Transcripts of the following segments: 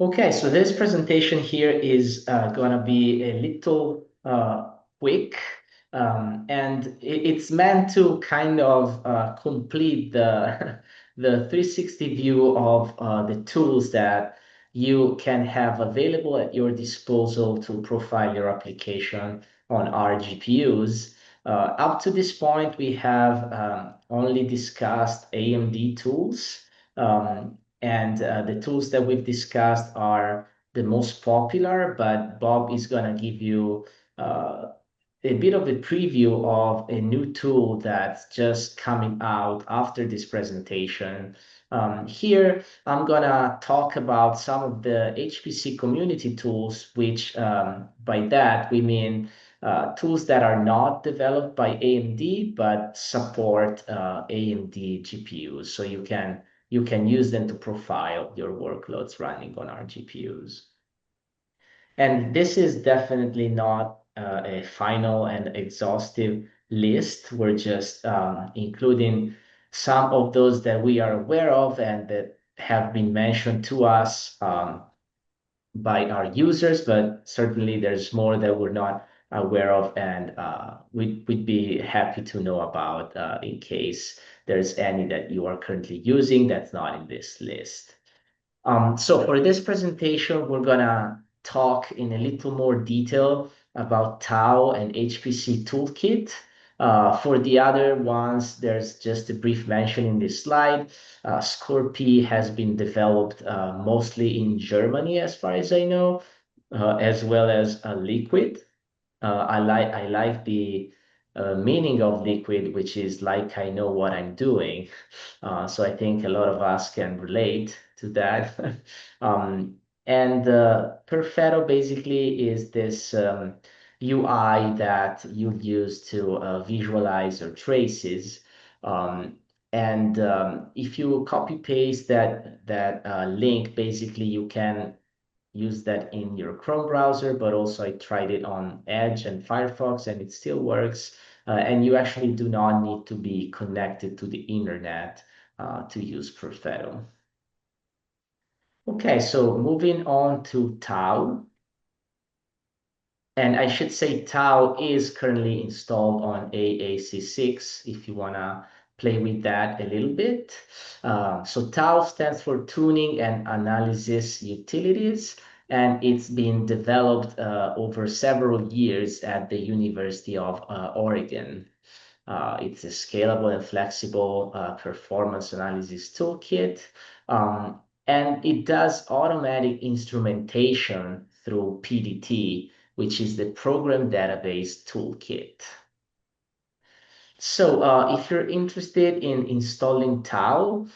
Okay, so this presentation here is going to be a little quick, and it's meant to kind of complete the the 360 view of the tools that you can have available at your disposal to profile your application on our GPUs. Up to this point, we have only discussed AMD tools. And the tools that we've discussed are the most popular, but Bob is going to give you a bit of a preview of a new tool that's just coming out after this presentation. Here, I'm going to talk about some of the HPC community tools, which by that we mean tools that are not developed by AMD, but support AMD GPUs. So you can use them to profile your workloads running on our GPUs. And this is definitely not a final and exhaustive list. We're just including some of those that we are aware of and that have been mentioned to us by our users, but certainly there's more that we're not aware of, and we'd be happy to know about in case there's any that you are currently using that's not in this list. So for this presentation, we're gonna talk in a little more detail about Tau and HPC Toolkit. For the other ones, there's just a brief mention in this slide. Scorpy has been developed mostly in Germany, as far as I know, as well as Liquid. I like the meaning of Liquid, which is like I know what I'm doing. So I think a lot of us can relate to that. And Perfetto basically is this UI that you use to visualize your traces. If you copy paste that link, basically you can use that in your Chrome browser, but also I tried it on Edge and Firefox and it still works. And you actually do not need to be connected to the internet to use Perfetto. Okay, so moving on to Tau. And I should say Tau is currently installed on AAC6 if you want to play with that a little bit. So Tau stands for Tuning and Analysis Utilities, and it's been developed over several years at the University of Oregon. It's a scalable and flexible performance analysis toolkit. And it does automatic instrumentation through PDT, which is the Program Database Toolkit. So if you're interested in installing Tau,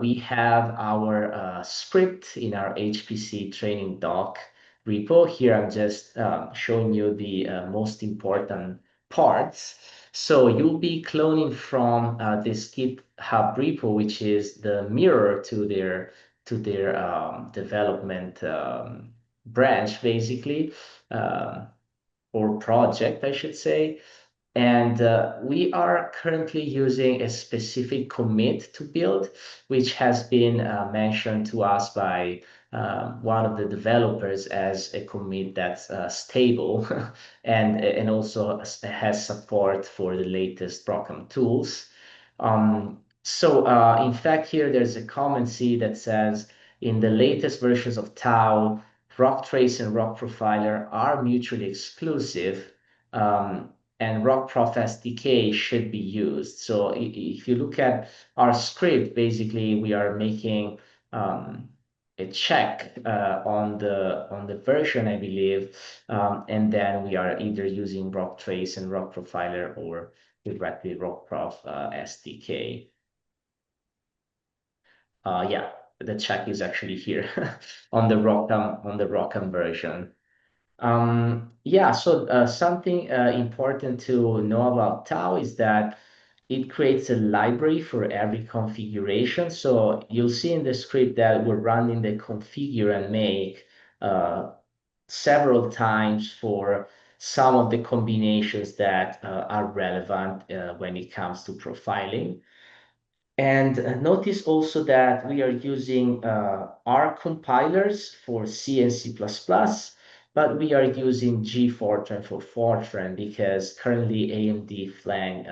we have our script in our HPC training doc repo. Here I'm just showing you the most important parts. So you'll be cloning from this GitHub repo, which is the mirror to their development branch, basically, or project, I should say. And we are currently using a specific commit to build, which has been mentioned to us by one of the developers as a commit that's stable and also has support for the latest Brockham tools. In fact, here there's a comment C that says, in the latest versions of Tau, RockTrace and RockProfiler are mutually exclusive. And RockProf SDK should be used. So if you look at our script, basically we are making a check on the version, I believe, and then we are either using RockTrace and RockProfiler or directly RockProf SDK. Yeah, the check is actually here on the Rockham version. Yeah, so something important to know about Tau is that it creates a library for every configuration. So you'll see in the script that we're running the configure and make several times for some of the combinations that are relevant when it comes to profiling. And notice also that we are using R compilers for C and C++, but we are using G Fortran for Fortran because currently AMD Flang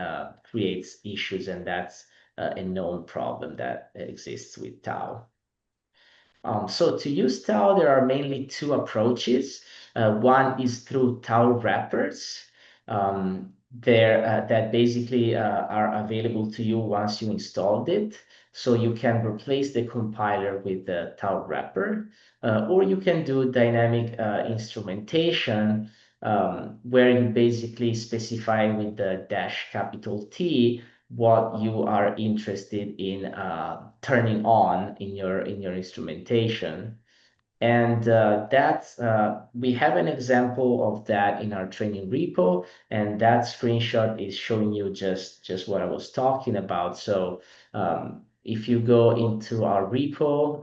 creates issues, and that's a known problem that exists with Tau. So to use Tau, there are mainly two approaches. One is through Tau wrappers. That basically are available to you once you installed it. So you can replace the compiler with the Tau wrapper, or you can do dynamic instrumentation, where you basically specify with the dash capital T what you are interested in turning on in your instrumentation. And we have an example of that in our training repo, and that screenshot is showing you just what I was talking about. So if you go into our repo,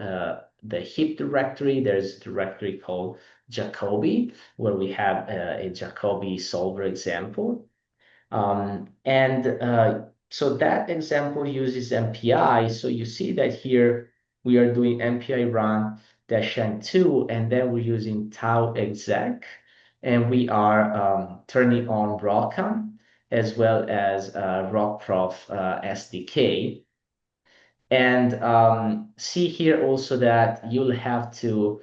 the heap directory, there's a directory called Jacobi, where we have a Jacobi solver example. So that example uses MPI. So you see that here we are doing MPI run -n2, and then we're using tau exec, and we are turning on ROCm as well as ROCprof SDK. And see here also that you'll have to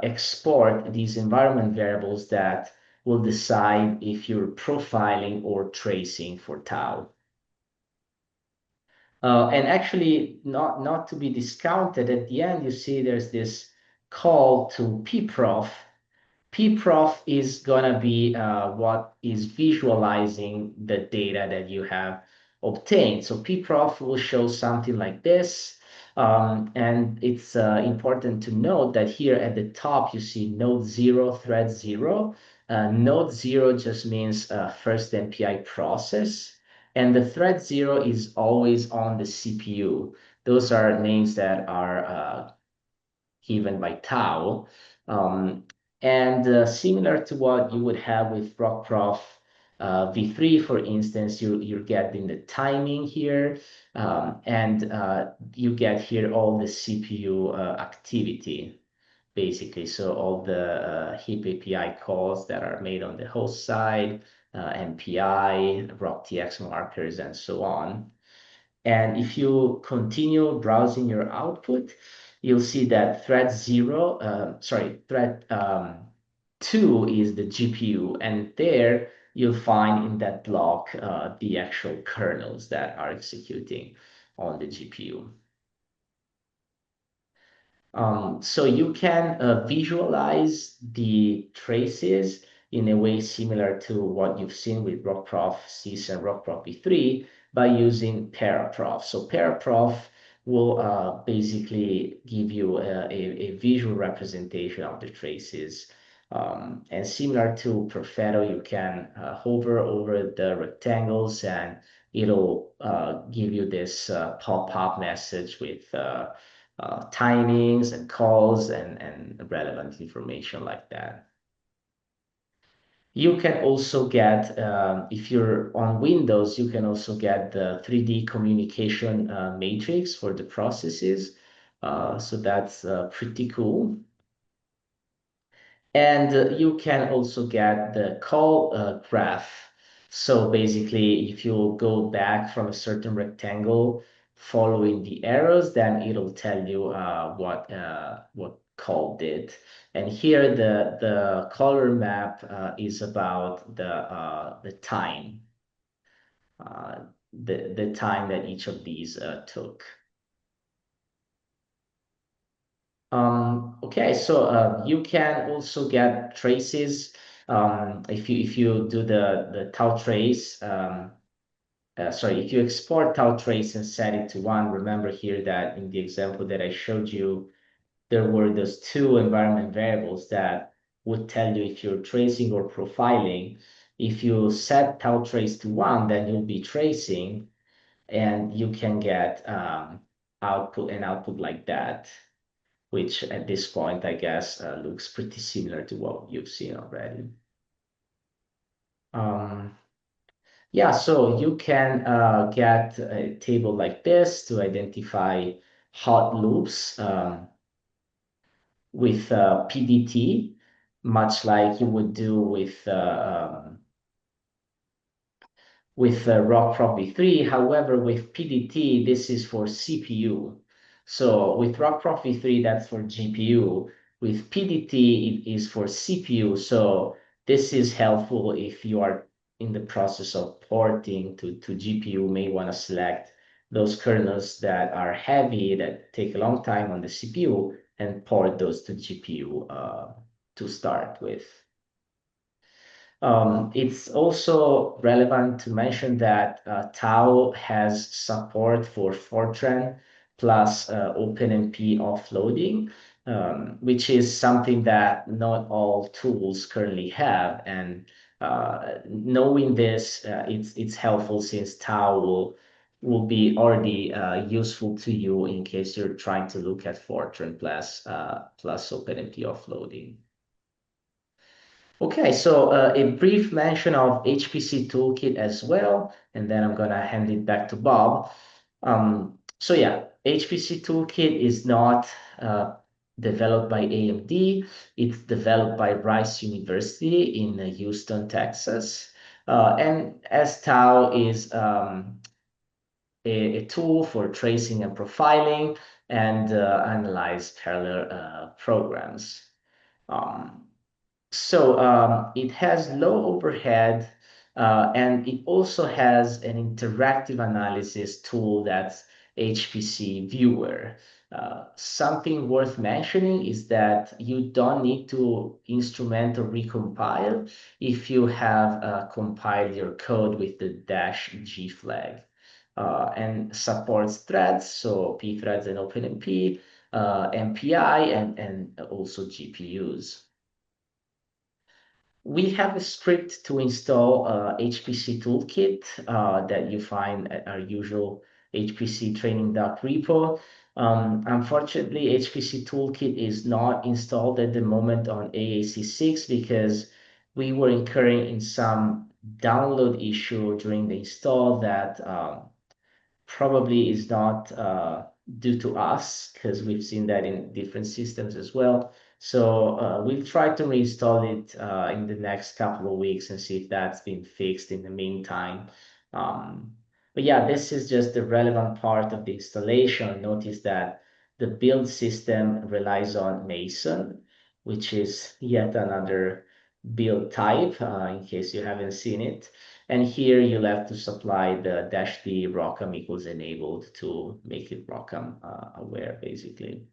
export these environment variables that will decide if you're profiling or tracing for tau. And actually, not to be discounted, at the end, you see there's this call to pprof. Pprof is going to be what is visualizing the data that you have obtained. So pprof will show something like this. And it's important to note that here at the top, you see node 0, thread 0. Node 0 just means first MPI process. And the thread 0 is always on the CPU. Those are names that are given by tau. And similar to what you would have with ROCprof v3, for instance, you're getting the timing here, and you get here all the CPU activity, basically. So all the heap API calls that are made on the host side, MPI, ROCtx markers, and so on. And if you continue browsing your output, you'll see that thread 2 is the GPU, and there you'll find in that block the actual kernels that are executing on the GPU. So you can visualize the traces in a way similar to what you've seen with ROCprof sys and ROCprof v3 by using paraprof. So paraprof will basically give you a visual representation of the traces. And similar to Perfetto, you can hover over the rectangles, and it'll give you this pop-up message with timings and calls and relevant information like that. You can also get, if you're on Windows, you can also get the 3D communication matrix for the processes. So that's pretty cool. And you can also get the call graph. So basically, if you go back from a certain rectangle following the arrows, then it'll tell you what call did. And here the color map is about the time, the time that each of these took. Okay, so you can also get traces if you do the tau trace. If you export tau trace and set it to 1, remember here that in the example that I showed you, there were those two environment variables that would tell you if you're tracing or profiling. If you set tau trace to 1, then you'll be tracing, and you can get an output like that, which at this point, I guess, looks pretty similar to what you've seen already. Yeah, so you can get a table like this to identify hot loops with PDT, much like you would do with Rock Profi 3. However, with PDT, this is for CPU. So with Rock Profi 3, that's for GPU. With PDT, it is for CPU. So this is helpful if you are in the process of porting to GPU, may want to select those kernels that are heavy, that take a long time on the CPU, and port those to GPU to start with. It's also relevant to mention that Tau has support for Fortran plus OpenMP offloading, which is something that not all tools currently have. And knowing this, it's helpful since Tau will be already useful to you in case you're trying to look at Fortran plus OpenMP offloading. Okay, so a brief mention of HPC Toolkit as well, and then I'm gonna hand it back to Bob. So yeah, HPC Toolkit is not developed by AMD. It's developed by Rice University in Houston, Texas. And STAU is a tool for tracing and profiling and analyze parallel programs. Um, it has low overhead, and it also has an interactive analysis tool that's HPC Viewer. Something worth mentioning is that you don't need to instrument or recompile if you have compiled your code with the -G flag. And supports threads, so pthreads and OpenMP, MPI, and also GPUs. We have a script to install HPC Toolkit that you find at our usual HPC training repo. Unfortunately, HPC Toolkit is not installed at the moment on AAC6 because we were incurring in some download issue during the install that probably is not due to us because we've seen that in different systems as well. So we'll try to reinstall it in the next couple of weeks and see if that's been fixed in the meantime. But yeah, this is just the relevant part of the installation. Notice that the build system relies on Mason, which is yet another build type in case you haven't seen it. And here you'll have to supply the -D ROCm equals enabled to make it ROCm aware, basically.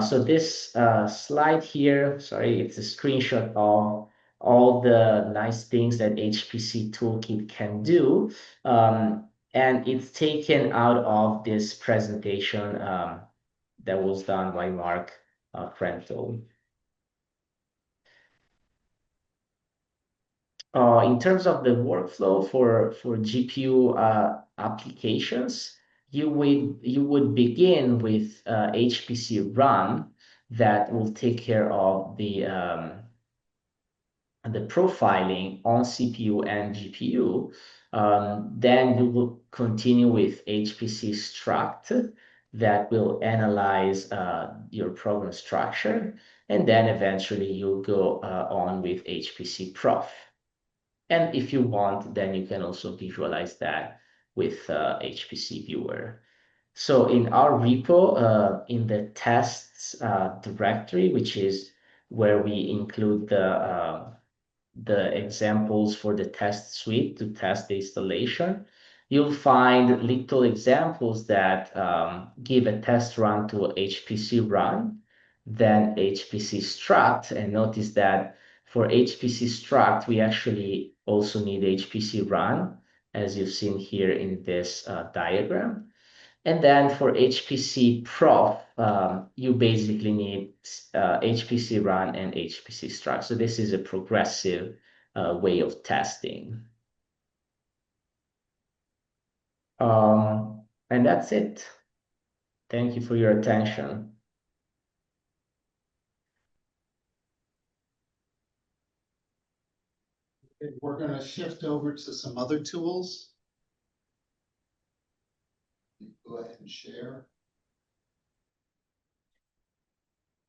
So this slide here, sorry, it's a screenshot of all the nice things that HPC Toolkit can do. And it's taken out of this presentation that was done by Mark Frentel. In terms of the workflow for GPU applications, you would begin with HPC run that will take care of the profiling on CPU and GPU. Then you will continue with HPC struct that will analyze your program structure, and then eventually you'll go on with HPC prof. And if you want, then you can also visualize that with HPC Viewer. So in our repo, in the tests directory, which is where we include the examples for the test suite to test the installation, you'll find little examples that give a test run to HPC run, then HPC struct, and notice that for HPC struct, we actually also need HPC run, as you've seen here in this diagram. And then for HPC prof, you basically need HPC run and HPC struct. So this is a progressive way of testing. And that's it. Thank you for your attention. We're going to shift over to some other tools. Go ahead and share.